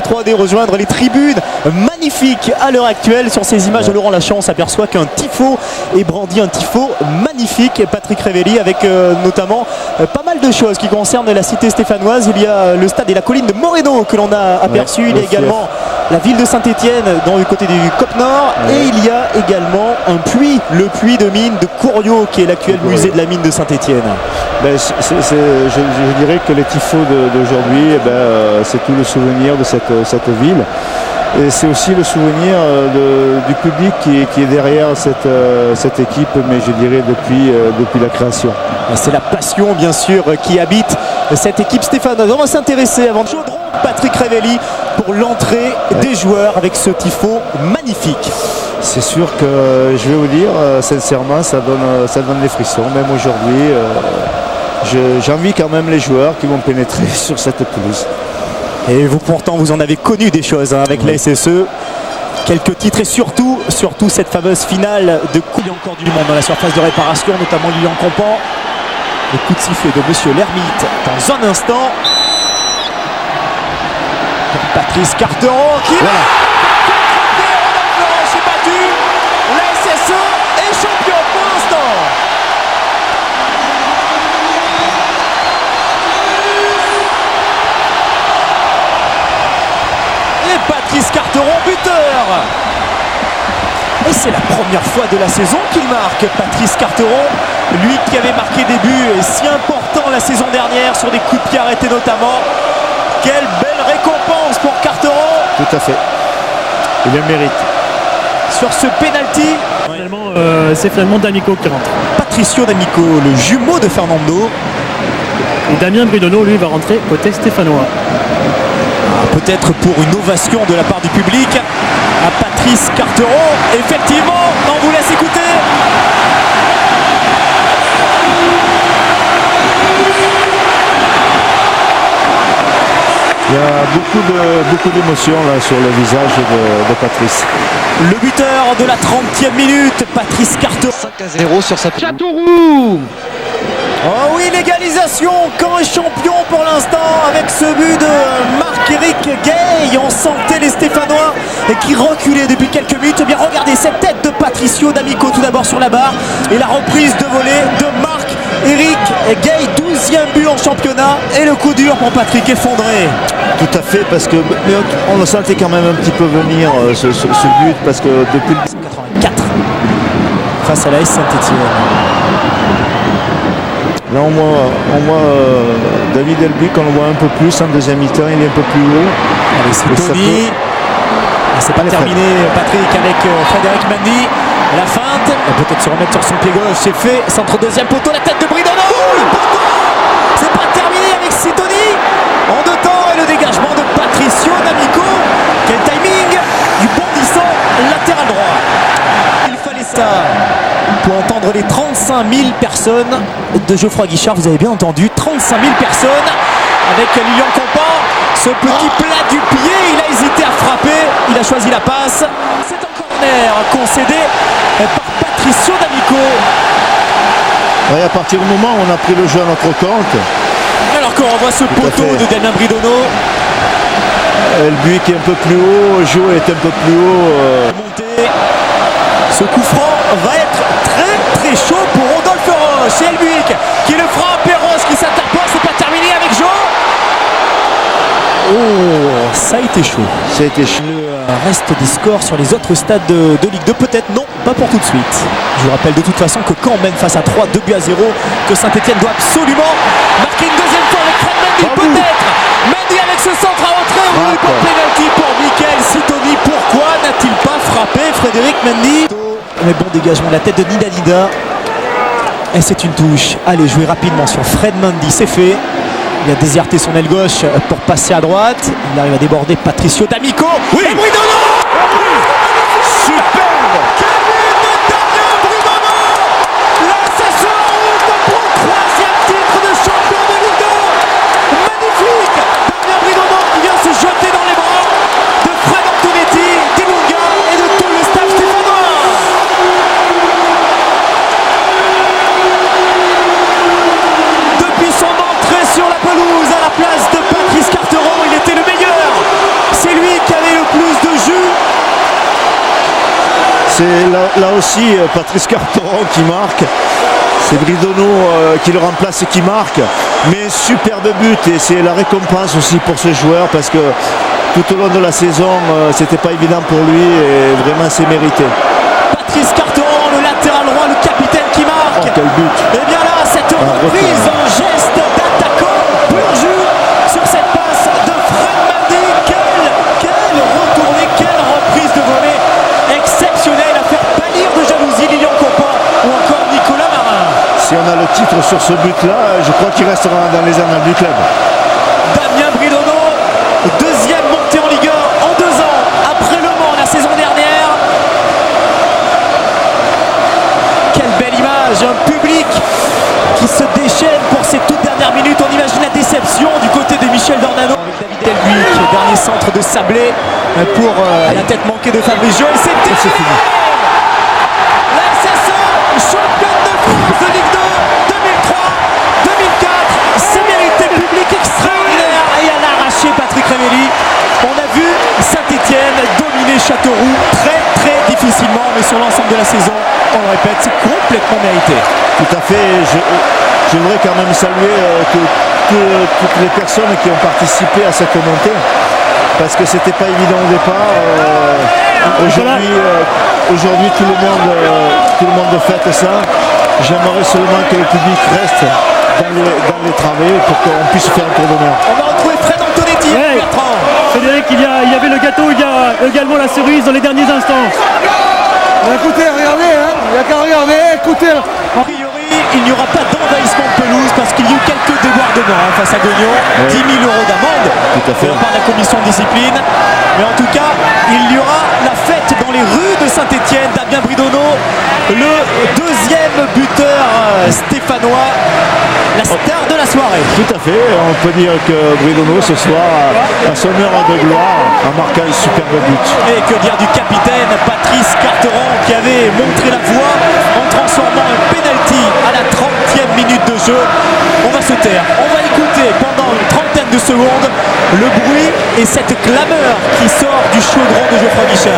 3D rejoindre les tribunes magnifiques à l'heure actuelle. Sur ces images, Laurent Lachance s'aperçoit qu'un tifo est brandi, un tifo magnifique. Patrick Révelli avec notamment pas mal de choses qui concernent la cité stéphanoise. Il y a le stade et la colline de Moreno que l'on a aperçu. Il y a également la ville de Saint-Etienne dans le côté du Cap Nord. Et il y a également un puits, le puits de mine de Couriot qui est l'actuel musée de la mine de Saint-Etienne. Je dirais que les tifos d'aujourd'hui, c'est tout le souvenir de cette ville. Et c'est aussi le souvenir du public qui est derrière cette équipe, mais je dirais depuis la création. C'est la passion bien sûr qui habite cette équipe stéphanoise. On va s'intéresser avant de Chaudron, Patrick Révelli pour l'entrée des joueurs avec ce tifo magnifique. C'est sûr que je vais vous dire sincèrement, ça donne des frissons. Même aujourd'hui, j'envie quand même les joueurs qui vont pénétrer sur cette pelouse. Et vous pourtant vous en avez connu des choses avec la SSE. Quelques titres et surtout cette fameuse finale de coupe. Il y a encore du monde dans la surface de réparation, notamment Lilian Compan. Le coup de sifflet de Monsieur Lermite dans un instant. Pour Patrice Carteron qui va s'est battu. La SSE est champion pour l'instant. Et Patrice Carteron buteur. Et c'est la première fois de la saison qu'il marque, Patrice Carteron. Lui qui avait marqué des buts si importants la saison dernière sur des coups de pied arrêtés notamment. Quelle belle récompense pour Carteron. Tout à fait. Il le mérite. Sur ce penalty, c'est finalement D'Amico qui rentre. Patricio D'Amico, le jumeau de Fernando. Et Damien Bridonneau, lui, va rentrer côté stéphanois. Peut-être pour une ovation de la part du public à Patrice Carteron. Effectivement, on vous laisse écouter. Il y a beaucoup d'émotions là sur le visage de Patrice. Le buteur de la 30e minute, Patrice Carteron. 5-0 sur sa Châteauroux. Oh oui, l'égalisation, camp est champion pour l'instant avec ce but de Marc-Éric Gay. On sentait les Stéphanois qui reculaient depuis quelques minutes. Eh bien regardez cette tête de Patricio D'Amico tout d'abord sur la barre et la reprise de volée de Marc-Éric Gay, 12e but en championnat et le coup dur pour Patrick effondré. Tout à fait, parce que on le sentait quand même un petit peu venir ce but, parce que depuis le 84 face à la S Saint-Etienne. Là on voit David Elbuck, on le voit un peu plus en deuxième mi-temps, il est un peu plus haut. Allez, c'est Tony. C'est pas terminé, Patrick, avec Frédéric Mendy. La feinte, peut-être se remettre sur son pied gauche, c'est fait. Centre deuxième poteau, la tête de Bridonneau. C'est pas terminé avec Sitoni. En deux temps, et le dégagement de Patricio D'Amico. Quel timing du bondissant latéral droit. Il fallait ça pour entendre les 35 000 personnes de Geoffroy Guichard. Vous avez bien entendu, 35 000 personnes avec Lilian Compan. Ce petit plat du pied, il a hésité à frapper, il a choisi la passe. C'est un corner concédé par Patricio D'Amico. Ouais, à partir du moment où on a pris le jeu à notre compte. Alors qu'on revoit ce poteau de Damien Bridonneau. Elbuck est un peu plus haut, Jo est un peu plus haut. Ce coup franc va être très chaud pour Rodolphe Roche. Et Elbuck qui le frappe et Roche qui s'interpose. C'est pas terminé avec Jo. Oh, ça a été chaud. Ça a été chaud. Le reste des scores sur les autres stades de Ligue 2, peut-être non, pas pour tout de suite. Je vous rappelle de toute façon que quand on mène face à 3, 2-0, que Saint-Etienne doit absolument marquer une deuxième fois avec Fred Mendy, peut-être. Mendy avec ce centre à entrée, oui, pour pénalty pour Michael Sitoni. Pourquoi n'a-t-il pas frappé Frédéric Mendy? Mais bon dégagement de la tête de Nidalida. Et c'est une touche. Allez, jouer rapidement sur Fred Mendy, c'est fait. Il a déserté son aile gauche pour passer à droite. Il arrive à déborder Patricio D'Amico. Oui. Et Bridonneau. Superbe. Quel but de Damien Bridonneau. La SSE pour le 3e titre de champion de Ligue 2. Magnifique. Damien Bridonneau qui vient se jeter dans les bras de Fred Antonetti, d'Ilunga et de tout le staff stéphanois. Depuis son entrée sur la pelouse à la place de Patrice Carteron, il était le meilleur. C'est qui avait le plus de jus. C'est là aussi Patrice Carteron qui marque. C'est Bridono qui le remplace et qui marque. Mais superbe but et c'est la récompense aussi pour ce joueur parce que tout au long de la saison, c'était pas évident pour lui et vraiment c'est mérité. Patrice Carteron, le latéral droit, le capitaine qui marque. Oh, quel but! Et bien là, cette reprise en geste d'attaquant pur jus sur cette passe de Fred Mendy. Quelle retournée, quelle reprise de volée exceptionnelle à faire pâlir de jalousie Lilian Coppa ou encore Nicolas Marin. Si on a le titre sur ce but-là, je crois qu'il restera dans les annales du club. Damien Bridono, deuxième montée en Ligue 1 en 2 ans, après Le Mans la saison dernière. Quelle belle image, un public qui se déchaîne pour ces toutes dernières minutes. On imagine la déception du côté de Michel Dornano. Avec David Delbuic, dernier centre de Sablé pour la tête manquée de Fabrizio. Et c'est fini. La SSE, championne de France de Ligue 2 2003-2004. C'est mérité, public extraordinaire. Et elle a arraché Patrick Réméli. On a vu Saint-Etienne dominer Châteauroux très difficilement, mais sur l'ensemble de la saison, on le répète, c'est complètement mérité. Tout à fait. Je voudrais quand même saluer toutes les personnes qui ont participé à cette montée parce que c'était pas évident au départ. Aujourd'hui, tout le monde fête ça. J'aimerais seulement que le public reste dans les travées pour qu'on puisse faire un tour d'honneur. On va retrouver Fred Antonetti, Ouais. Bertrand. Frédéric, il y avait le gâteau, il y a également la cerise dans les derniers instants. Écoutez, regardez, il n'y a qu'à regarder, écoutez. A priori, il n'y aura pas d'envahissement de pelouse parce qu'il y a eu quelques débordements face à Gognon. 10 000 € d'amende Tout à fait. de la part de la commission de discipline. Mais en tout cas, il y aura la fête dans les rues de Saint-Etienne. Damien Bridono, le deuxième buteur stéphanois, la star de la soirée. Tout à fait. On peut dire que Bridono ce soir a son heure de gloire en marquant un superbe but. Et que dire du capitaine Patrice Carteron qui avait montré la voie en transformant un penalty à la 30e minute de jeu. On va se taire, on va écouter pendant une trentaine de secondes le bruit et cette clameur qui sort du chaudron de Geoffroy Guichard.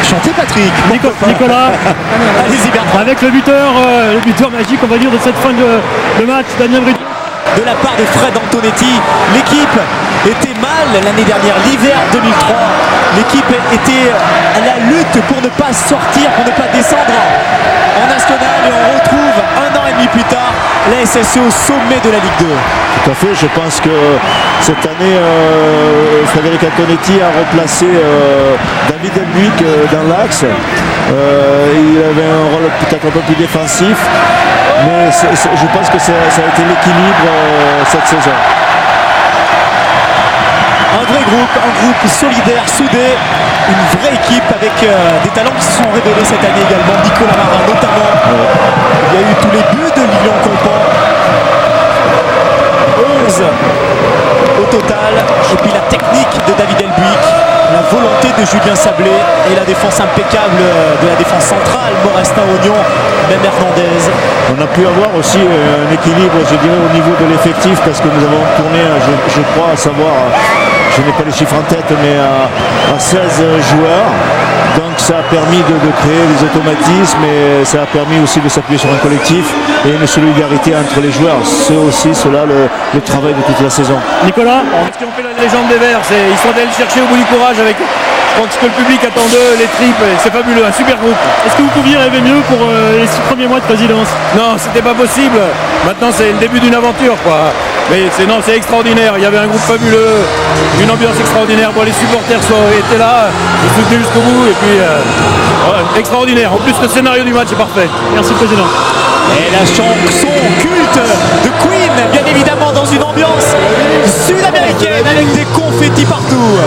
Chantez Patrick. Nicolas, Allez-y Bertrand. avec le buteur magique, on va dire, de cette fin de match, Damien Bridono. De la part de Fred Antonetti, l'équipe était mal l'année dernière, l'hiver 2003. L'équipe était à la lutte pour ne pas sortir, pour ne pas descendre en national et on retrouve un an et demi plus tard la SSE au sommet de la Ligue 2. Tout à fait. Je pense que cette année, Frédéric Antonetti a replacé David Delbuic dans l'axe. Il avait un rôle peut-être un peu plus défensif. Mais je pense que ça a été l'équilibre cette saison. Un vrai groupe, un groupe solidaire, soudé, une vraie équipe avec des talents qui se sont révélés cette année également. Nicolas Marin notamment. Il y a eu tous les buts de Lilian Coppa. 11 au total. Et puis la technique de David Delbuic, la volonté de Julien Sablé et la défense impeccable de la défense centrale. Morestin, Oignon, même Hernandez. On a pu avoir aussi un équilibre, je dirais, au niveau de l'effectif parce que nous avons tourné, je crois, à savoir, je n'ai pas les chiffres en tête, mais à 16 joueurs. Donc ça a permis de créer des automatismes et ça a permis aussi de s'appuyer sur un collectif et une solidarité entre les joueurs. C'est aussi cela le travail de toute la saison. Nicolas, Ce qui ont fait la légende des Verts, ils sont allés le chercher au bout du courage avec, je crois que ce que le public attend d'eux, les tripes, c'est fabuleux, un super groupe. est-ce que vous pouviez rêver mieux pour les 6 premiers mois de présidence? Non, c'était pas possible. Maintenant, c'est le début d'une aventure, quoi. Mais c'est extraordinaire. Il y avait un groupe fabuleux, une ambiance extraordinaire. Bon, les supporters étaient là, ils soutenaient jusqu'au bout. Et puis, extraordinaire. En plus, le scénario du match est parfait. Merci président. Et la chanson culte de Queen, bien évidemment dans une ambiance sud-américaine avec des confettis partout.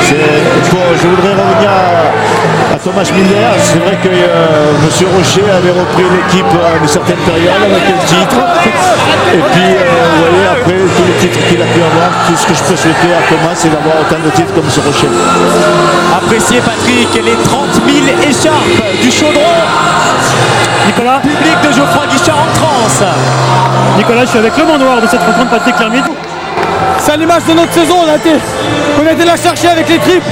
Je voudrais revenir à Thomas Müller. C'est vrai que M. Rocher avait repris l'équipe à une certaine période avec le titre. Et puis, vous voyez, après tous les titres qu'il a pu avoir, tout ce que je peux souhaiter à Thomas, c'est d'avoir autant de titres comme M. Rocher. Appréciez Patrick, les 30 000 écharpes du Chaudron. Nicolas, Public de Geoffroy Guichard en transe. Nicolas, je suis avec le Mont Noir de cette rencontre, Patrick Lermite. C'est à l'image de notre saison, on a été la chercher avec les triples.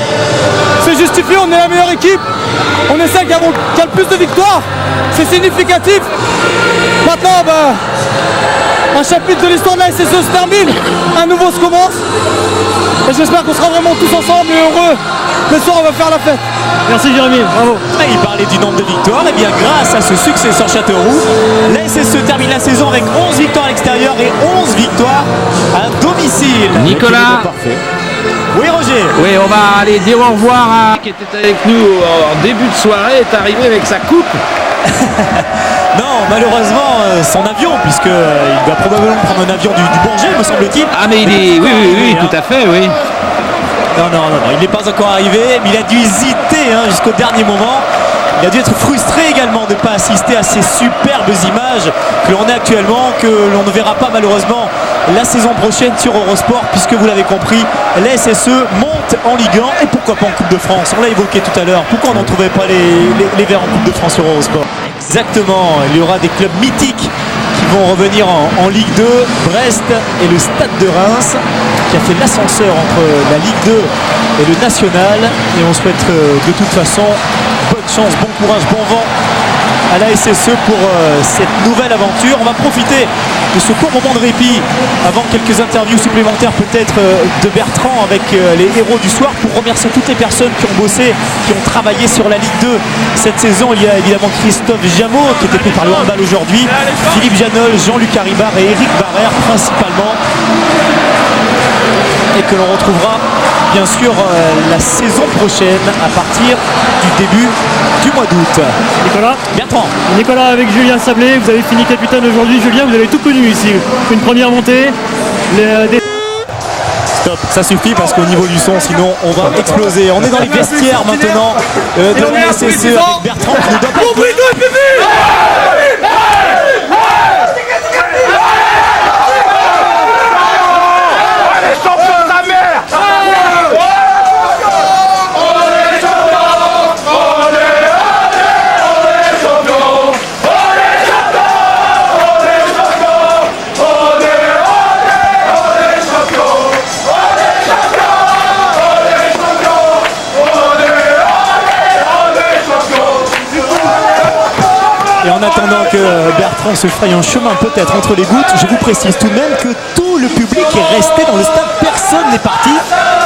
C'est justifié, on est la meilleure équipe. On est celle qui a le plus de victoires. C'est significatif. Maintenant, un chapitre de l'histoire de la SSE se termine. Un nouveau se commence. Et j'espère qu'on sera vraiment tous ensemble et heureux. Le soir, on va faire la fête. Merci Jérémy, bravo. Il parlait du nombre de victoires. Et bien grâce à ce succès sur Châteauroux, la SSE termine la saison avec 11 victoires à l'extérieur et 11 victoires à domicile. Nicolas. Oui Roger. Oui, on va aller dire au revoir à qui était avec nous en début de soirée, est arrivé avec sa coupe. Non, malheureusement, son avion, puisqu'il va probablement prendre un avion du Bourget, me semble-t-il. Ah mais il est, oui, tout à fait, oui. Non, il n'est pas encore arrivé, mais il a dû hésiter jusqu'au dernier moment. Il a dû être frustré également de ne pas assister à ces superbes images que l'on a actuellement, que l'on ne verra pas malheureusement la saison prochaine sur Eurosport, puisque vous l'avez compris, la SSE monte en Ligue 1 et pourquoi pas en Coupe de France. On l'a évoqué tout à l'heure, pourquoi on n'en trouvait pas les Verts en Coupe de France sur Eurosport? Exactement, il y aura des clubs mythiques qui vont revenir en Ligue 2, Brest et le Stade de Reims, qui a fait l'ascenseur entre la Ligue 2 et le National. Et on souhaite de toute façon bonne chance, bon courage, bon vent à la SSE pour cette nouvelle aventure. On va profiter de ce court moment de répit avant quelques interviews supplémentaires peut-être de Bertrand avec les héros du soir, pour remercier toutes les personnes qui ont bossé, qui ont travaillé sur la Ligue 2 cette saison. Il y a évidemment Christophe Jameau qui était pris par le handball aujourd'hui, Philippe Janol, Jean-Luc Haribard et Eric Barrère principalement, et que l'on retrouvera bien sûr la saison prochaine à partir du début du mois d'août. Nicolas. Bertrand. Nicolas avec Julien Sablé, vous avez fini capitaine aujourd'hui. Julien, vous avez tout connu ici. Une première montée. Stop, ça suffit parce qu'au niveau du son, sinon on va exploser. On est dans les vestiaires maintenant de la SSE avec Bertrand qui nous donne Et en attendant que Bertrand se fraye un chemin peut-être entre les gouttes, je vous précise tout de même que tout le public est resté dans le stade, personne n'est parti.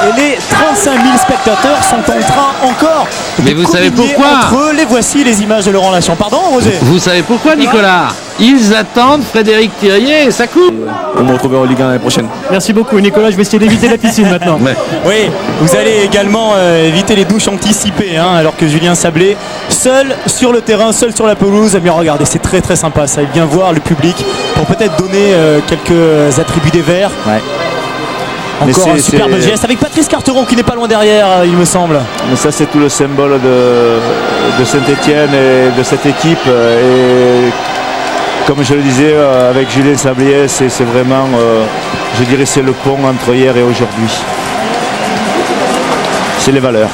Et les 35 000 spectateurs sont en train encore Mais de vous savez communier pourquoi? entre eux. Les voici les images de Laurent Lachant. Pardon Roger? Vous savez pourquoi, Nicolas? Ils attendent Frédéric Thirier et sa coupe. On me retrouver en Ligue 1 l'année prochaine. Merci beaucoup Nicolas, je vais essayer d'éviter la piscine maintenant. Ouais. Oui, vous allez également éviter les douches anticipées, alors que Julien Sablé, seul sur le terrain, seul sur la pelouse. Mais regardez, c'est très très sympa ça. Il vient voir le public pour peut-être donner quelques attributs des Verts. Ouais. Encore un superbe geste avec Patrice Carteron qui n'est pas loin derrière, il me semble. Mais ça, c'est tout le symbole de Saint-Étienne et de cette équipe. Et comme je le disais avec Julien Sablier, c'est vraiment, je dirais, c'est le pont entre hier et aujourd'hui. C'est les valeurs.